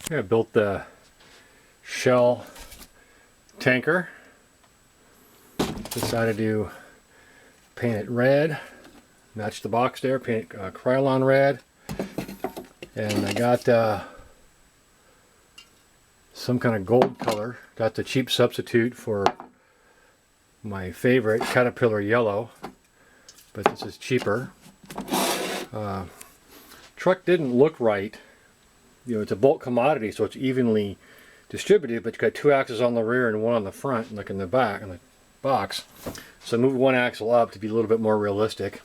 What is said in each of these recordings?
I built the shell tanker. Decided to paint it red, match the box there, paint it Krylon red. And I got some kind of gold color. Got the cheap substitute for my favorite Caterpillar yellow, but this is cheaper. Truck didn't look right. You know, it's a bulk commodity, so it's evenly distributed, but you got two axles on the rear and one on the front, like in the back, in the box. So I moved one axle up to be a little bit more realistic.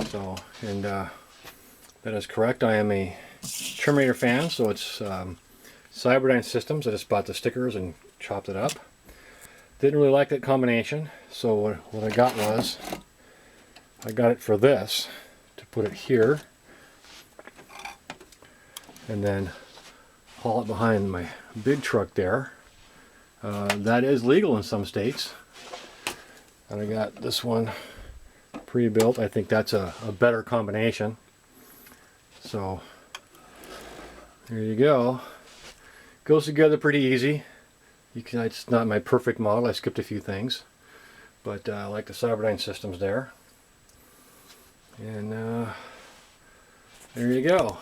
So, and that is correct. I am a Terminator fan, so it's Cyberdyne Systems. I just bought the stickers and chopped it up. Didn't really like that combination, so what I got was, I got it for this, to put it here, and then haul it behind my big truck there. That is legal in some states. And I got this one pre-built. I think that's a better combination. So there you go. Goes together pretty easy. You can. It's not my perfect model. I skipped a few things, but I like the Cyberdyne Systems there. And there you go.